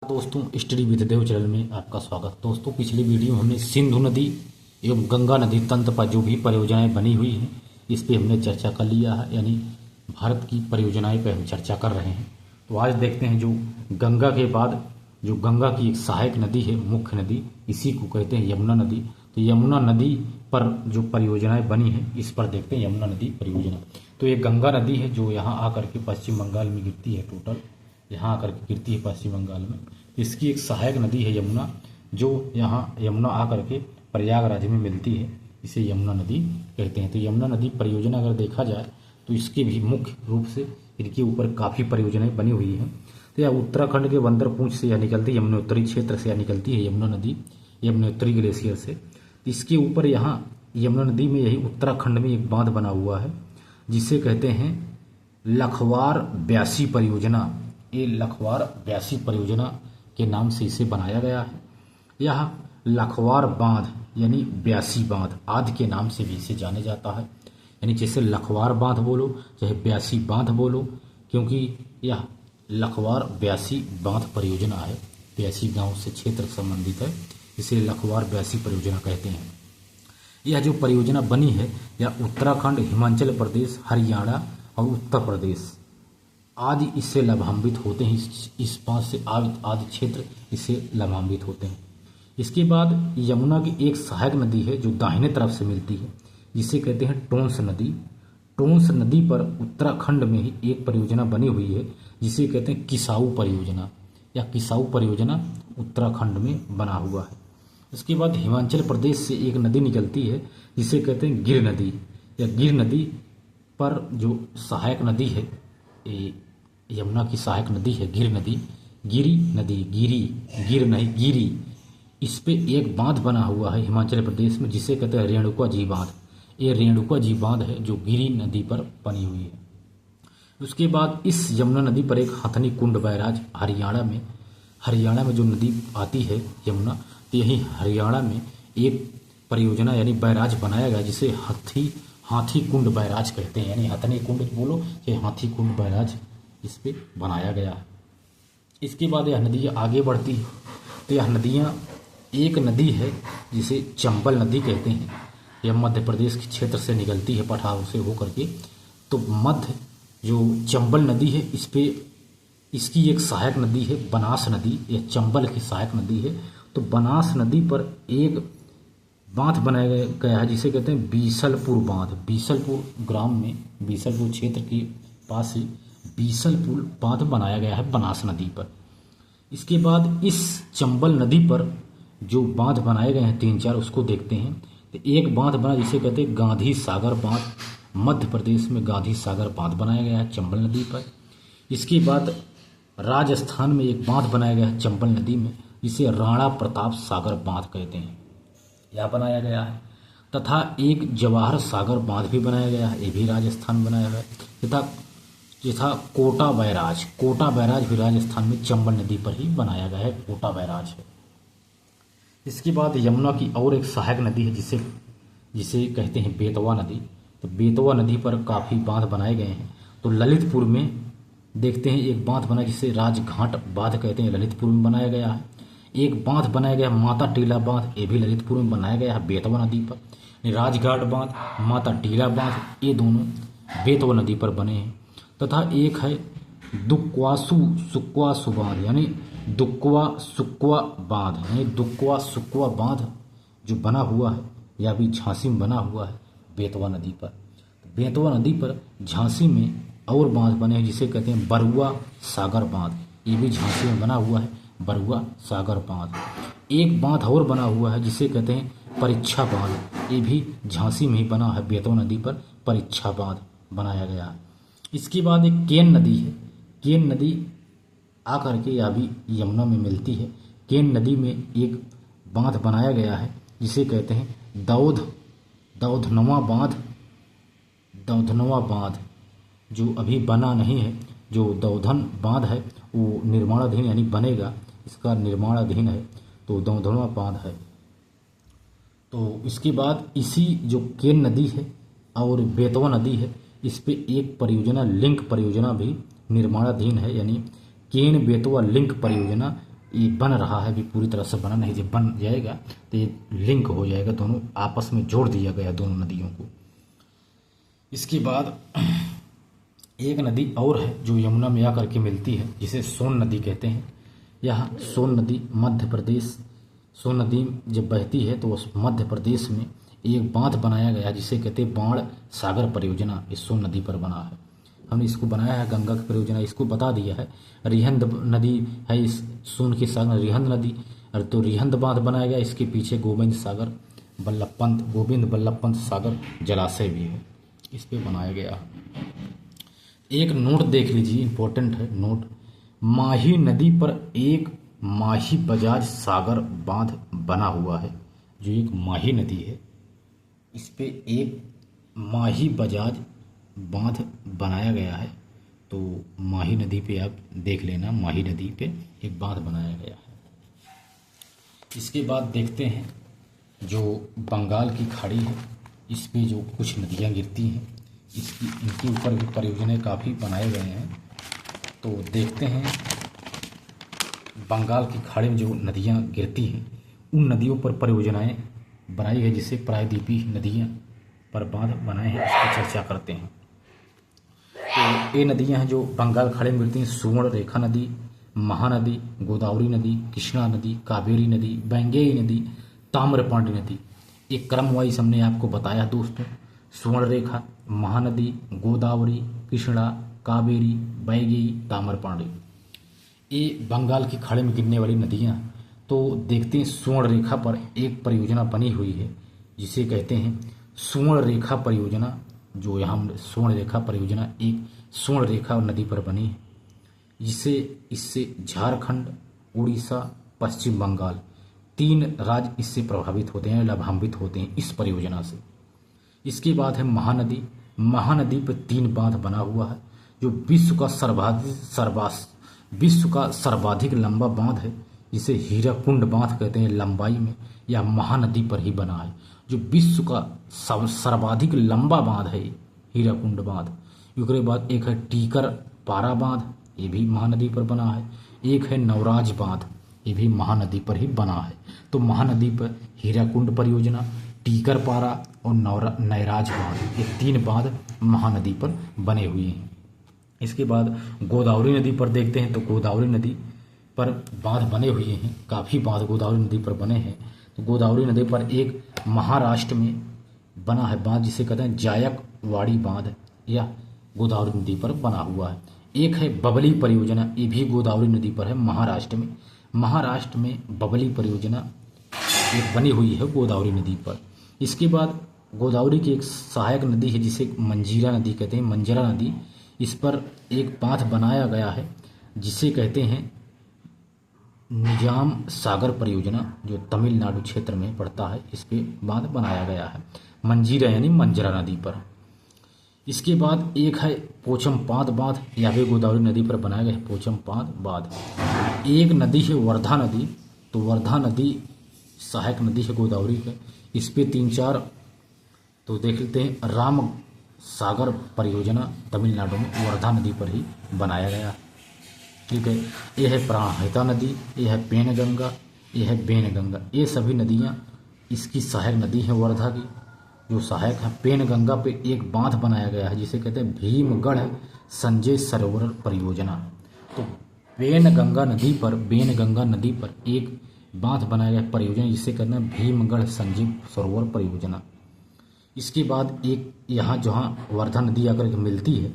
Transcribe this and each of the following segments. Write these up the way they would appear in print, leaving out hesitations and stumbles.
दोस्तों, study with Dev channel में आपका स्वागत। दोस्तों, पिछली वीडियो में हमने सिंधु नदी एवं गंगा नदी तंत्र पर जो भी परियोजनाएं बनी हुई हैं इस पे हमने चर्चा कर लिया है, यानी भारत की परियोजनाएं पे हम चर्चा कर रहे हैं। तो आज देखते हैं जो गंगा के बाद जो गंगा की एक सहायक नदी है, मुख्य नदी, इसी को कहते हैं यमुना नदी। तो यमुना नदी पर जो परियोजनाएं बनी हैं इस पर देखते हैं यमुना नदी परियोजना। तो ये गंगा नदी है जो यहाँ आकर के पश्चिम बंगाल में गिरती है, टोटल यहाँ आकर के गिरती है पश्चिम बंगाल में। इसकी एक सहायक नदी है यमुना, जो यहाँ यमुना आकर के प्रयागराज में मिलती है, इसे यमुना नदी कहते हैं। तो यमुना नदी परियोजना अगर देखा जाए तो इसके भी मुख्य रूप से इनके ऊपर काफ़ी परियोजनाएं बनी हुई हैं। तो यह उत्तराखंड के बंदरपूंछ से यह निकलती है, यमुनोत्तरी क्षेत्र से यह निकलती है यमुना नदी, यमुनोत्तरी ग्लेशियर से। इसके ऊपर यहाँ यमुना नदी में यही उत्तराखंड में एक बांध बना हुआ है जिसे कहते हैं लखवार ब्यासी परियोजना। ये लखवार ब्यासी परियोजना के नाम से इसे बनाया गया है। यह लखवार बांध यानी ब्यासी बांध आदि के नाम से भी इसे जाने जाता है, यानी जैसे लखवार बांध बोलो चाहे ब्यासी बांध बोलो, क्योंकि यह लखवार ब्यासी बांध परियोजना है, ब्यासी गांव से क्षेत्र संबंधित है, इसे लखवार ब्यासी परियोजना कहते हैं। यह जो परियोजना बनी है यह उत्तराखंड, हिमाचल प्रदेश, हरियाणा और उत्तर प्रदेश आदि इससे लाभान्वित होते हैं। इस पांच से आदि क्षेत्र इससे लाभान्वित होते हैं। इसके बाद यमुना की एक सहायक नदी है जो दाहिने तरफ से मिलती है, जिसे कहते हैं टोंस नदी। टोंस नदी पर उत्तराखंड में ही एक परियोजना बनी हुई है जिसे कहते हैं किसाऊ परियोजना। यह किसाऊ परियोजना उत्तराखंड में बना हुआ है। इसके बाद हिमाचल प्रदेश से एक नदी निकलती है जिसे कहते हैं गिर नदी। यह गिर नदी पर जो सहायक नदी है, यमुना की सहायक नदी है गिर नदी, गिरी नदी, गिर नहीं गिरी, इस पे एक बांध बना हुआ है हिमाचल प्रदेश में जिसे कहते हैं रेणुका जी बांध। ये रेणुका जी बांध है जो गिरी नदी पर बनी हुई है। उसके बाद इस यमुना नदी पर एक हथनी कुंड बैराज हरियाणा में जो नदी आती है यमुना, तो यही हरियाणा में एक परियोजना यानी बैराज बनाया गया जिसे हाथी कुंड बैराज कहते हैं, यानी हथनी कुंड बोलो या हाथी कुंड बैराज इस पे बनाया गया है। इसके बाद यह नदी आगे बढ़ती है। तो यह नदियाँ एक नदी है जिसे चंबल नदी कहते हैं। यह मध्य प्रदेश के क्षेत्र से निकलती है, पठार से होकर के। तो मध्य जो चंबल नदी है इस पे इसकी एक सहायक नदी है बनास नदी, यह चंबल की सहायक नदी है। तो बनास नदी पर एक बांध बनाया गया है जिसे कहते हैं बीसलपुर बांध। बीसलपुर ग्राम में, बीसलपुर क्षेत्र के पास ही बीसलपुर बांध बनाया गया है बनास नदी पर। इसके बाद इस चंबल नदी पर जो बांध बनाए गए हैं 3-4 उसको देखते हैं। तो एक बांध बना जिसे कहते हैं गांधी सागर बांध, मध्य प्रदेश में गांधी सागर बांध बनाया गया है चंबल नदी पर। इसके बाद राजस्थान में एक बांध बनाया गया है चंबल नदी में जिसे राणा प्रताप सागर बांध कहते हैं, यह बनाया गया है। तथा एक जवाहर सागर बांध भी बनाया गया है, ये भी राजस्थान बनाया गया है। तथा कोटा बैराज भी राजस्थान में चंबल नदी पर ही बनाया गया है, कोटा बैराज है। इसके बाद यमुना की और एक सहायक नदी है जिसे कहते हैं बेतवा नदी। तो बेतवा नदी पर काफ़ी बांध बनाए गए हैं। तो ललितपुर में देखते हैं एक बांध बना जिसे राजघाट बांध कहते हैं, ललितपुर में बनाया गया है। एक बांध बनाया गया माता टीला बांध, ये भी ललितपुर में बनाया गया है बेतवा नदी पर। राजघाट बांध, माता टीला बांध, ये दोनों बेतवा नदी पर बने हैं। तथा एक है दुक्वा सुबांध यानी दुक्वा सुक्वा बांध जो बना हुआ है, यह भी झांसी में बना हुआ है बेतवा नदी पर। बेतवा नदी पर झांसी में और बांध बने हैं जिसे कहते हैं बरुआ सागर बांध, ये भी झांसी में बना हुआ है बरुआ सागर बांध। एक बांध और बना हुआ है जिसे कहते हैं परीक्षा बांध, ये भी झांसी में ही बना है बेतवा नदी पर, परीक्षा बांध बनाया गया है। इसके बाद एक केन नदी है, केन नदी आकर के यह भी यमुना में मिलती है। केन नदी में एक बांध बनाया गया है जिसे कहते हैं दौधनवा बांध, जो अभी बना नहीं है। जो दौधन बांध है वो निर्माणाधीन यानी बनेगा, इसका निर्माणाधीन है, तो दौधनवा बांध है। तो इसके बाद इसी जो केन नदी है और बेतवा नदी है इस पे एक परियोजना लिंक परियोजना भी निर्माणाधीन है, यानी केन बेतवा लिंक परियोजना ये बन रहा है, अभी पूरी तरह से बना नहीं, जब बन जाएगा तो ये लिंक हो जाएगा, दोनों आपस में जोड़ दिया गया दोनों नदियों को। इसके बाद एक नदी और है जो यमुना में आकर के मिलती है, जिसे सोन नदी कहते हैं। यह सोन नदी मध्य प्रदेश, सोन नदी जब बहती है तो उस मध्य प्रदेश में एक बांध बनाया गया जिसे कहते हैं बाण सागर परियोजना, इस सोन नदी पर बना है। हमने इसको बनाया है गंगा की परियोजना, इसको बता दिया है। रिहंद नदी है इस सोन के सागर, रिहंद नदी, और तो रिहंद बांध बनाया गया, इसके पीछे गोविंद बल्लभ पंत सागर जलाशय भी है, इस पे बनाया गया। एक नोट देख लीजिए, इंपॉर्टेंट है नोट। माही नदी पर एक माही बजाज सागर बांध बना हुआ है, जो एक माही नदी है इस पे एक माही बजाज बांध बनाया गया है। तो माही नदी पे आप देख लेना, माही नदी पे एक बांध बनाया गया है। इसके बाद देखते हैं जो बंगाल की खाड़ी है, इस पे जो कुछ नदियां गिरती हैं, इनके ऊपर भी परियोजनाएं काफ़ी बनाए गए हैं। तो देखते हैं बंगाल की खाड़ी में जो नदियां गिरती हैं उन नदियों पर परियोजनाएं बनाई गई, जिससे प्रायद्वीपीय नदियां पर बांध बनाए हैं, इसकी चर्चा करते हैं। तो ये नदियां हैं जो बंगाल खाड़ी में गिरती हैं: सुवर्ण रेखा नदी, महानदी, गोदावरी नदी, कृष्णा नदी, कावेरी नदी, बैंगेई नदी, ताम्रपाणी नदी। एक क्रम वाइज हमने आपको बताया दोस्तों, सुवर्ण रेखा, महानदी, गोदावरी, कृष्णा, कावेरी, बैगेई, ताम्रपाणी, ये बंगाल की खाड़ी में गिरने वाली नदियाँ। तो देखते हैं सुवर्ण रेखा पर एक परियोजना बनी हुई है जिसे कहते हैं सुवर्ण रेखा परियोजना। जो यहाँ सुवर्ण रेखा परियोजना एक सुवर्ण रेखा नदी पर बनी है, इससे झारखंड, उड़ीसा, पश्चिम बंगाल 3 राज्य इससे प्रभावित होते हैं, लाभान्वित होते हैं इस परियोजना से। इसके बाद है महानदी। महानदी पर 3 बांध बना हुआ है, जो विश्व का सर्वाधिक लंबा बांध है, जिसे हीराकुंड बांध कहते हैं लंबाई में। यह महानदी पर ही बना है, जो विश्व का सर्वाधिक लंबा बांध है हीराकुंड बांध। उसके बाद एक है टीकर पारा बांध, ये भी महानदी पर बना है। एक है नवराज बांध, ये भी महानदी पर ही बना है। तो महानदी पर हीराकुंड परियोजना, टीकर पारा और नवराज बांध, ये 3 बांध महानदी पर बने हुए हैं। इसके बाद गोदावरी नदी पर देखते हैं, तो गोदावरी नदी पर बांध बने हुए हैं, काफ़ी बांध गोदावरी नदी पर बने हैं। तो गोदावरी नदी पर एक महाराष्ट्र में बना है बांध, जिसे कहते हैं जायकवाड़ी बांध, यह गोदावरी नदी पर बना हुआ है। एक है बबली परियोजना, ये भी गोदावरी नदी पर है महाराष्ट्र में। महाराष्ट्र में बबली परियोजना एक बनी हुई है गोदावरी नदी पर। इसके बाद गोदावरी की एक सहायक नदी है जिसे मंजीरा नदी कहते हैं, मंजरा नदी, इस पर एक बांध बनाया गया है जिसे कहते हैं निजाम सागर परियोजना, जो तमिलनाडु क्षेत्र में पड़ता है। इस पे बांध बनाया गया है मंजीरा यानी मंजरा नदी पर। इसके बाद एक है पोचमपाद बांध, यह भी गोदावरी नदी पर बनाया गया है पोचमपाद बांध। एक नदी है वर्धा नदी, तो वर्धा नदी सहायक नदी है गोदावरी का, इस पे 3-4 तो देख लेते हैं। राम सागर परियोजना तमिलनाडु में वर्धा नदी पर ही बनाया गया, ठीक है। ये है प्राणहिता नदी, ये है पेनगंगा, ये है बेनगंगा, ये सभी नदियाँ इसकी सहायक नदी है वर्धा की, जो सहायक है। पेनगंगा पे एक बांध बनाया गया है जिसे कहते हैं भीमगढ़ संजय सरोवर परियोजना। तो बेनगंगा नदी पर एक बांध बनाया गया परियोजना जिसे कहते हैं भीमगढ़ संजय सरोवर परियोजना। इसके बाद एक यहाँ जहाँ वर्धा नदी आकर के मिलती है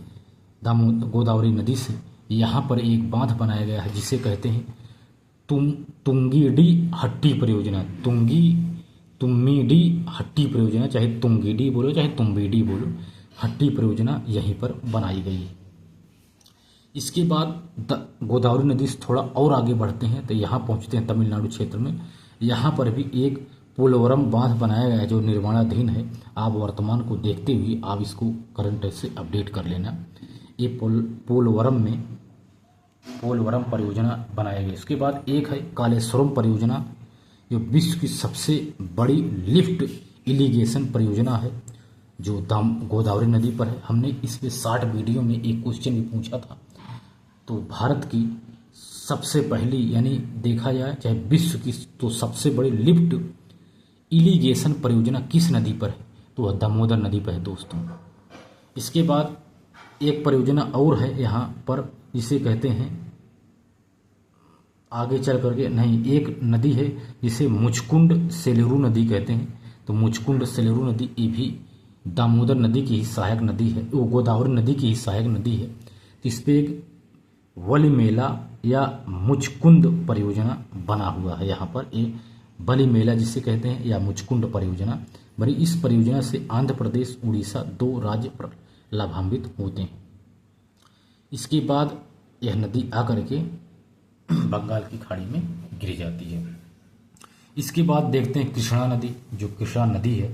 गोदावरी नदी से, यहाँ पर एक बांध बनाया गया है जिसे कहते हैं तुंगीडी हट्टी परियोजना। तुम्मीडी हट्टी परियोजना, चाहे तुंगीडी बोलो चाहे तुम्बीडी बोलो, हट्टी परियोजना यहीं पर बनाई गई है। इसके बाद गोदावरी नदी से थोड़ा और आगे बढ़ते हैं तो यहाँ पहुँचते हैं तमिलनाडु क्षेत्र में। यहाँ पर भी एक पोलवरम बांध बनाया गया है जो निर्माणाधीन है। आप वर्तमान को देखते हुए आप इसको करंट से अपडेट कर लेना। ये पोलवरम परियोजना बनाई गई। इसके बाद एक है कालेश्वरम परियोजना, जो विश्व की सबसे बड़ी लिफ्ट इरिगेशन परियोजना है, जो गोदावरी नदी पर है। हमने इस पे 60 वीडियो में एक क्वेश्चन भी पूछा था। तो भारत की सबसे पहली यानी देखा जाए चाहे विश्व की तो सबसे बड़ी लिफ्ट इरिगेशन परियोजना किस नदी पर है, तो वह दामोदर नदी पर है दोस्तों। इसके बाद एक परियोजना और है यहाँ पर जिसे कहते हैं, आगे चल करके नहीं, एक नदी है जिसे मुचकुंड सेलेरू नदी कहते हैं। तो मुचकुंड सेलेरू नदी ये भी दामोदर नदी की ही सहायक नदी है, वो गोदावरी नदी की ही सहायक नदी है। तो इस पर एक वलिमेला या मुचकुंद परियोजना बना हुआ है। यहाँ पर एक वलिमेला जिसे कहते हैं या मुचकुंद परियोजना बनी। इस परियोजना से आंध्र प्रदेश उड़ीसा 2 राज्य पर लाभान्वित होते हैं। इसके बाद यह नदी आकर के बंगाल की खाड़ी में गिर जाती है। इसके बाद देखते हैं कृष्णा नदी, जो कृष्णा नदी है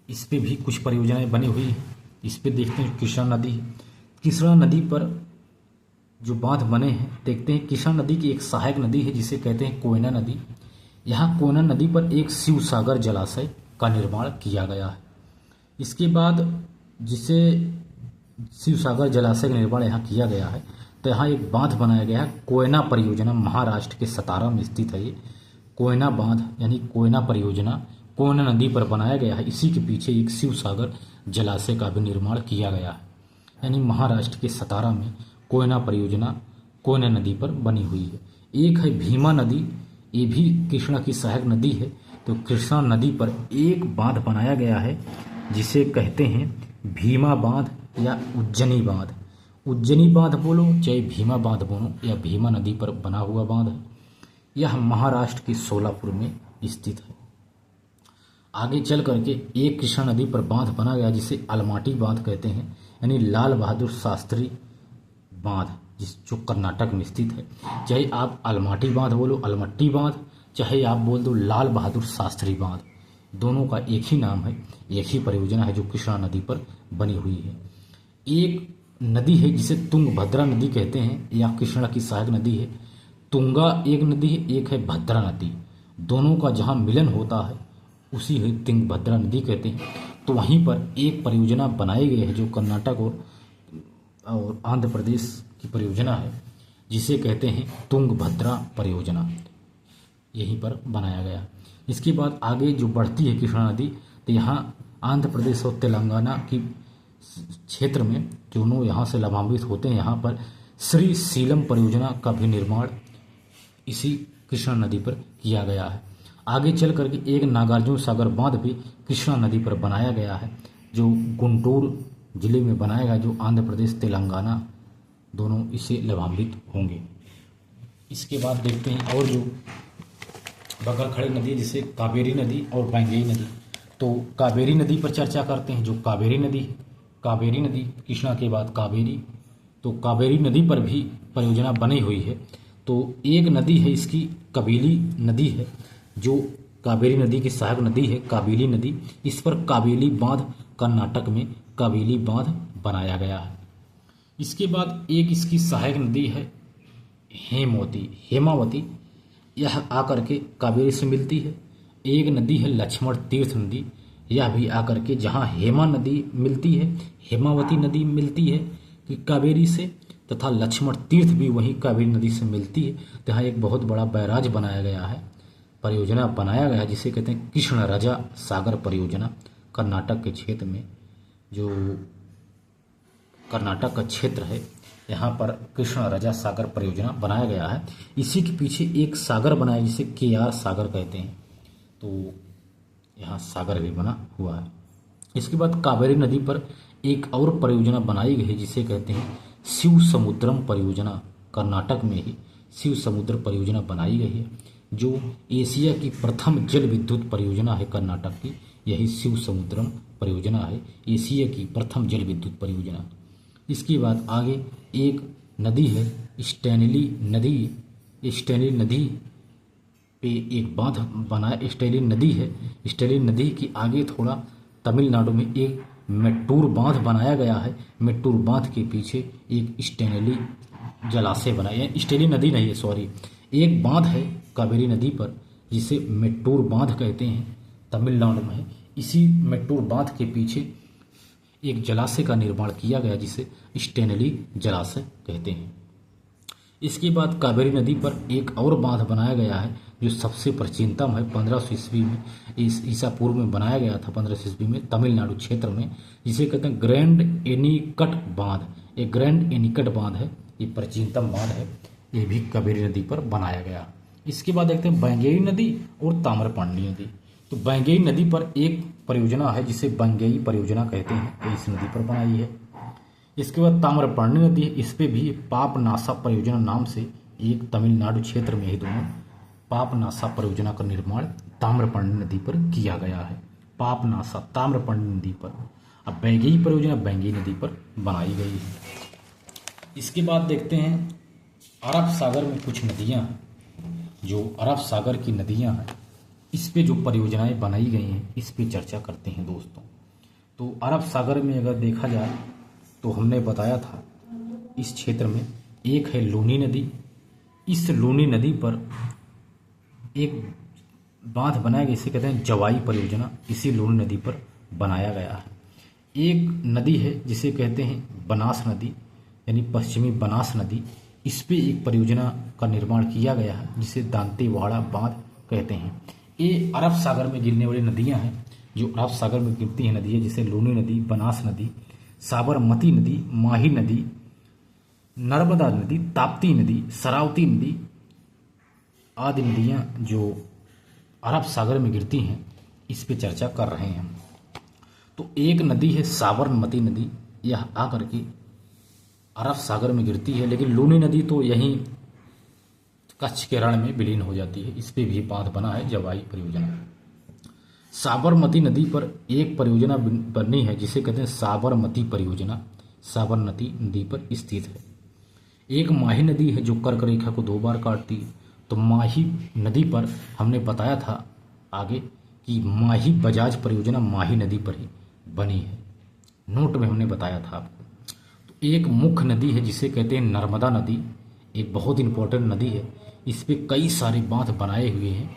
इस पे भी कुछ परियोजनाएं बनी हुई हैं। इस पे देखते हैं कृष्णा नदी, कृष्णा नदी पर जो बांध बने हैं देखते हैं। कृष्णा नदी की एक सहायक नदी है जिसे कहते हैं कोयना नदी। यहाँ कोयना नदी पर एक शिव सागर जलाशय का निर्माण किया गया है। इसके बाद जिसे शिव सागर जलाशय का निर्माण यहाँ किया गया है, तो यहाँ एक बांध बनाया गया है कोयना परियोजना, महाराष्ट्र के सतारा में स्थित है ये कोयना बांध यानी कोयना परियोजना कोयना नदी पर बनाया गया है। इसी के पीछे एक शिव सागर जलाशय का भी निर्माण किया गया है, यानी महाराष्ट्र के सतारा में कोयना परियोजना कोयना नदी पर बनी हुई है। एक है भीमा नदी, ये भी कृष्णा की सहायक नदी है। तो कृष्णा नदी पर एक बांध बनाया गया है जिसे कहते हैं भीमा बांध या उज्जनी बांध। उज्जनी बांध बोलो चाहे भीमा बांध बोलो, या भीमा नदी पर बना हुआ बांध है। यह महाराष्ट्र के सोलापुर में स्थित है। आगे चल करके एक कृष्णा नदी पर बांध बना गया जिसे अलमाटी बांध कहते हैं, यानी लाल बहादुर शास्त्री बांध, जो कर्नाटक में स्थित है। चाहे आप अलमाटी बांध बोलो, अलमट्टी बांध, चाहे आप बोल दो लाल बहादुर शास्त्री बांध, दोनों का एक ही नाम है, एक ही परियोजना है जो कृष्णा नदी पर बनी हुई है। एक नदी है जिसे तुंगभद्रा नदी कहते हैं, यह कृष्णा की सहायक नदी है। तुंगा एक नदी है, एक है भद्रा नदी, दोनों का जहाँ मिलन होता है उसी है तुंगभद्रा नदी कहते हैं। तो वहीं पर एक परियोजना बनाई गई है जो कर्नाटक और आंध्र प्रदेश की परियोजना है जिसे कहते हैं तुंगभद्रा परियोजना, यहीं पर बनाया गया। इसके बाद आगे जो बढ़ती है कृष्णा नदी, तो यहाँ आंध्र प्रदेश और तेलंगाना की क्षेत्र में दोनों यहाँ से लाभान्वित होते हैं। यहाँ पर श्री सीलम परियोजना का भी निर्माण इसी कृष्णा नदी पर किया गया है। आगे चल करके एक नागार्जुन सागर बांध भी कृष्णा नदी पर बनाया गया है जो गुंटूर जिले में बनाया गया, जो आंध्र प्रदेश तेलंगाना दोनों इससे लाभान्वित होंगे। इसके बाद देखते हैं और जो बगल खड़े नदी जिसे कावेरी नदी और बैंगई नदी। तो कावेरी नदी पर चर्चा करते हैं, जो कावेरी नदी है, कावेरी नदी कृष्णा के बाद कावेरी, तो कावेरी नदी पर भी परियोजना बनी हुई है। तो एक नदी है इसकी काबेली नदी है, जो कावेरी नदी की सहायक नदी है काबेली नदी। इस पर काबेली बांध कर्नाटक में काबेली बांध बनाया गया है। इसके बाद एक इसकी सहायक नदी है हेमावती, यह आकर के कावेरी से मिलती है। एक नदी है लक्ष्मण तीर्थ नदी, यह भी आकर के जहाँ हेमा नदी मिलती है हेमावती नदी मिलती है कि कावेरी से, तथा लक्ष्मण तीर्थ भी वहीं कावेरी नदी से मिलती है। तो यहाँ एक बहुत बड़ा बैराज बनाया गया है, परियोजना बनाया गया है जिसे कहते हैं कृष्ण राजा सागर परियोजना। कर्नाटक के क्षेत्र में जो कर्नाटक का क्षेत्र है यहाँ पर कृष्ण राजा सागर परियोजना बनाया गया है। इसी के पीछे एक सागर बनाया जिसे KR सागर कहते हैं, तो यहाँ सागर भी बना हुआ है। इसके बाद कावेरी नदी पर एक और परियोजना बनाई गई है जिसे कहते हैं शिव समुद्रम परियोजना। कर्नाटक में ही शिव समुद्र परियोजना बनाई गई है, जो एशिया की प्रथम जल विद्युत परियोजना है कर्नाटक की। यही शिव समुद्रम परियोजना है, एशिया की प्रथम जल विद्युत परियोजना। इसके बाद आगे एक नदी है स्टैनली नदी। स्टैनली नदी पे एक बांध बना, स्टैनली नदी है। स्टैनली नदी की आगे थोड़ा तमिलनाडु में एक मेट्टूर बांध बनाया गया है। मेट्टूर बांध के पीछे एक स्टैनली जलाशय बनाया, स्टैनली नदी नहीं है सॉरी, एक बांध है कावेरी नदी पर जिसे मेट्टूर बांध कहते हैं, तमिलनाडु में है। इसी मेट्टूर बांध के पीछे एक जलाशय का निर्माण किया गया जिसे स्टैनली जलाशय कहते हैं। इसके बाद कावेरी नदी पर एक और बांध बनाया गया है जो सबसे प्राचीनतम है। 1500 ईस्वी में ईसा पूर्व में बनाया गया था, 1500 ईस्वी में तमिलनाडु क्षेत्र में, जिसे कहते हैं ग्रैंड एनीकट बांध। एक ग्रैंड एनीकट बांध है, ये प्राचीनतम बांध है, ये भी कावेरी नदी पर बनाया गया। इसके बाद देखते हैं बैंगेई नदी और ताम्रपर्णी नदी। तो बैंगेई नदी पर एक परियोजना है जिसे बैंगेई परियोजना कहते हैं, तो इस नदी पर बनाई है। इसके बाद ताम्रपर्णी नदी है, इस पे भी पापनासा परियोजना नाम से एक तमिलनाडु क्षेत्र में ही दोनों पापनासा परियोजना का निर्माण ताम्रपर्णी नदी पर किया गया है। पापनासा ताम्रपर्णी नदी पर। अब बैंगेई परियोजना बैंगेई नदी पर बनाई गई है। इसके बाद देखते हैं अरब सागर में कुछ नदियां हैं, जो अरब सागर की नदियां हैं, इस पे जो परियोजनाएं बनाई गई हैं इस पे चर्चा करते हैं दोस्तों। तो अरब सागर में अगर देखा जाए तो हमने बताया था इस क्षेत्र में एक है लूनी नदी। इस लूनी नदी पर एक बांध बनाया गया, इसे कहते हैं जवाई परियोजना, इसी लूनी नदी पर बनाया गया है। एक नदी है जिसे कहते हैं बनास नदी, यानी पश्चिमी बनास नदी, इस पे एक परियोजना का निर्माण किया गया है जिसे दांतेवाड़ा बांध कहते हैं। ये अरब सागर में गिरने वाली नदियां हैं, जो अरब सागर में गिरती हैं नदियां, जैसे लूनी नदी, बनास नदी, साबरमती नदी, माही नदी, नर्मदा नदी, ताप्ती नदी, शरावती नदी आदि नदियां जो अरब सागर में गिरती हैं इस पे चर्चा कर रहे हैं हम। तो एक नदी है साबरमती नदी, यह आकर के अरब सागर में गिरती है, लेकिन लूनी नदी तो यहीं कच्छ के रण में विलीन हो जाती है। इस पे भी बांध बना है जवाई परियोजना। साबरमती नदी पर एक परियोजना बनी है जिसे कहते हैं साबरमती परियोजना, साबरमती नदी पर स्थित है। एक माही नदी है जो कर्क रेखा को 2 बार काटती है। तो माही नदी पर हमने बताया था आगे कि माही बजाज परियोजना माही नदी पर ही बनी है, नोट में हमने बताया था आपको। तो एक मुख्य नदी है जिसे कहते हैं नर्मदा नदी, एक बहुत इंपॉर्टेंट नदी है, इस पे कई सारे बांध बनाए हुए हैं।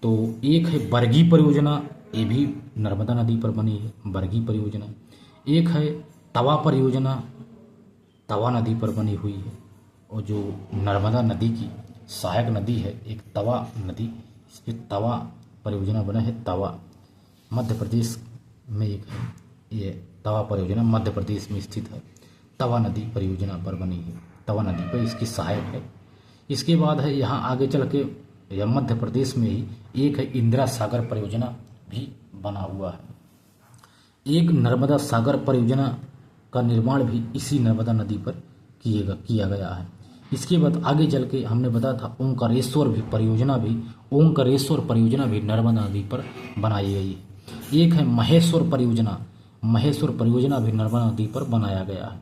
तो एक है बरगी परियोजना, ये भी नर्मदा नदी पर बनी है, बरगी परियोजना। एक है तवा परियोजना, तवा नदी पर बनी हुई है। और जो नर्मदा नदी की सहायक नदी है एक तवा नदी, इस पर तवा परियोजना बना है। तवा मध्य प्रदेश में एक है, ये तवा परियोजना मध्य प्रदेश में स्थित है। तवा नदी परियोजना पर बनी है, तवा नदी पर इसकी सहायक है। इसके बाद है यहाँ आगे चल के या मध्य प्रदेश में ही एक है इंदिरा सागर परियोजना भी बना हुआ है। एक नर्मदा सागर परियोजना का निर्माण भी इसी नर्मदा नदी पर किया गया है। इसके बाद आगे चल के हमने बताया था ओंकारेश्वर परियोजना भी नर्मदा नदी पर बनाई गई है। एक है महेश्वर परियोजना भी नर्मदा नदी पर बनाया गया है।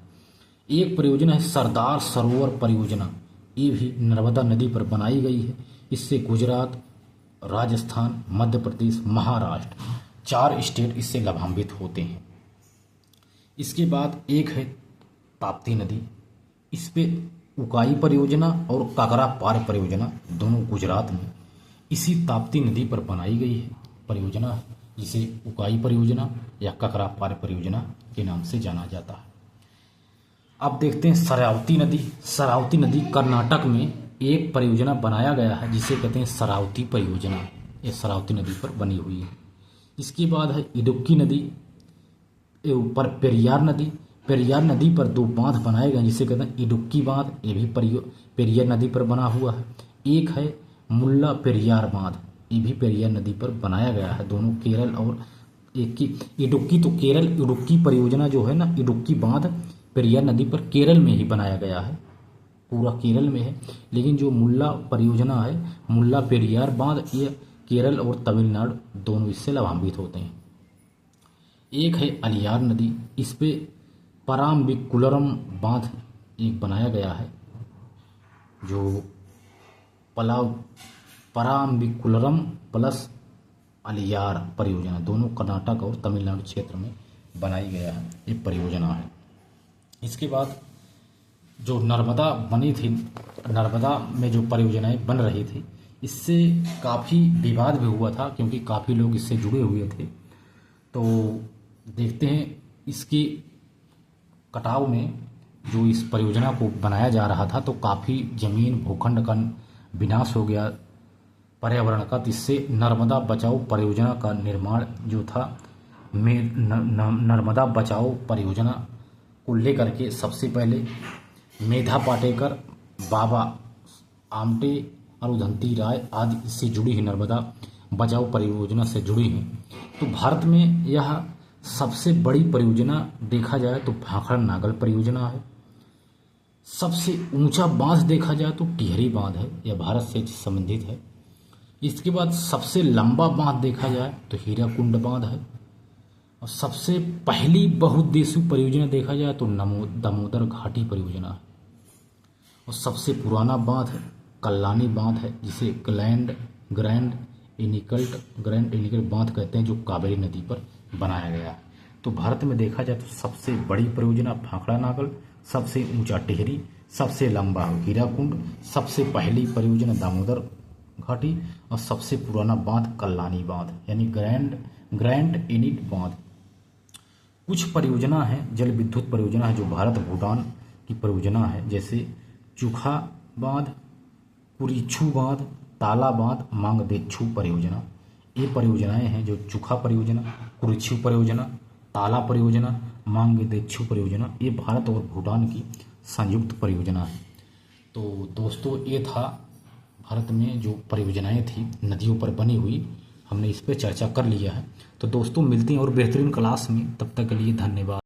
एक परियोजना है सरदार सरोवर परियोजना, ये भी नर्मदा नदी पर बनाई गई है। इससे गुजरात, राजस्थान, मध्य प्रदेश, महाराष्ट्र 4 स्टेट इससे लाभान्वित होते हैं। इसके बाद एक है ताप्ती नदी, इस पे उकाई परियोजना और काकरा पार परियोजना दोनों गुजरात में इसी ताप्ती नदी पर बनाई गई है परियोजना, जिसे उकाई परियोजना या काकरा पार परियोजना के नाम से जाना जाता है। अब देखते हैं शरावती नदी। शरावती नदी कर्नाटक में एक परियोजना बनाया गया है जिसे कहते हैं शरावती परियोजना, ये शरावती नदी पर बनी हुई है। इसके बाद है इडुक्की नदी, ऊपर पेरियार नदी पर 2 बांध बनाए गए जिसे कहते हैं इडुक्की बांध, ये भी पेरियार नदी पर बना हुआ है। एक है मुल्ला पेरियार बांध, ये भी पेरियार नदी पर बनाया गया है। दोनों केरल और एक की इडुक्की, तो केरल इडुक्की परियोजना जो है ना, इडुक्की बांध पेरियार नदी पर केरल में ही बनाया गया है, पूरा केरल में है। लेकिन जो मुल्ला परियोजना है, मुल्ला पेरियार बांध, ये केरल और तमिलनाडु दोनों इससे लाभान्वित होते हैं। एक है अलियार नदी, इस पे पराम्बिकुलरम बांध एक बनाया गया है, जो पराम्बिकुलरम प्लस अलियार परियोजना दोनों कर्नाटक और तमिलनाडु क्षेत्र में बनाई गया है, ये परियोजना है। इसके बाद जो नर्मदा बनी थी, नर्मदा में जो परियोजनाएं बन रही थी, इससे काफ़ी विवाद भी हुआ था क्योंकि काफ़ी लोग इससे जुड़े हुए थे। तो देखते हैं इसकी कटाव में जो इस परियोजना को बनाया जा रहा था तो काफ़ी जमीन भूखंड का विनाश हो गया पर्यावरण का। तो इससे नर्मदा बचाओ परियोजना का निर्माण जो था नर्मदा बचाओ परियोजना को लेकर के सबसे पहले मेधा पाटेकर, बाबा आमटे और उदंती राय आदि इससे जुड़ी है, नर्मदा बचाओ परियोजना से जुड़ी हैं। तो भारत में यह सबसे बड़ी परियोजना देखा जाए तो भाखड़ा नागल परियोजना है। सबसे ऊंचा बांध देखा जाए तो टिहरी बांध है, यह भारत से संबंधित है। इसके बाद सबसे लंबा बांध देखा जाए तो हीराकुंड बांध है। और सबसे पहली बहुउद्देशीय परियोजना देखा जाए तो दामोदर घाटी परियोजना है। और सबसे पुराना बांध कल्लानी बांध है, जिसे ग्रैंड एनिकट बांध कहते हैं, जो कावेरी नदी पर बनाया गया है। तो भारत में देखा जाए तो सबसे बड़ी परियोजना भाखड़ा नागल, सबसे ऊंचा टिहरी, सबसे लंबा हीराकुंड, सबसे पहली परियोजना दामोदर घाटी और सबसे पुराना बांध कल्लानी बांध यानी ग्रैंड एनिट बांध। कुछ परियोजना है जल विद्युत परियोजना है जो भारत भूटान की परियोजना है, जैसे चुखा बांध, कुरिछू बांध, ताला बांध, मांगदेच्छू परियोजना। ये परियोजनाएं हैं जो चुखा परियोजना, कुरिछू परियोजना, ताला परियोजना, मांगदेच्छू परियोजना, ये भारत और भूटान की संयुक्त परियोजना है। तो दोस्तों ये था भारत में जो परियोजनाएं थी नदियों पर बनी हुई, हमने इस पर चर्चा कर लिया है। तो दोस्तों मिलते हैं और बेहतरीन क्लास में, तब तक के लिए धन्यवाद।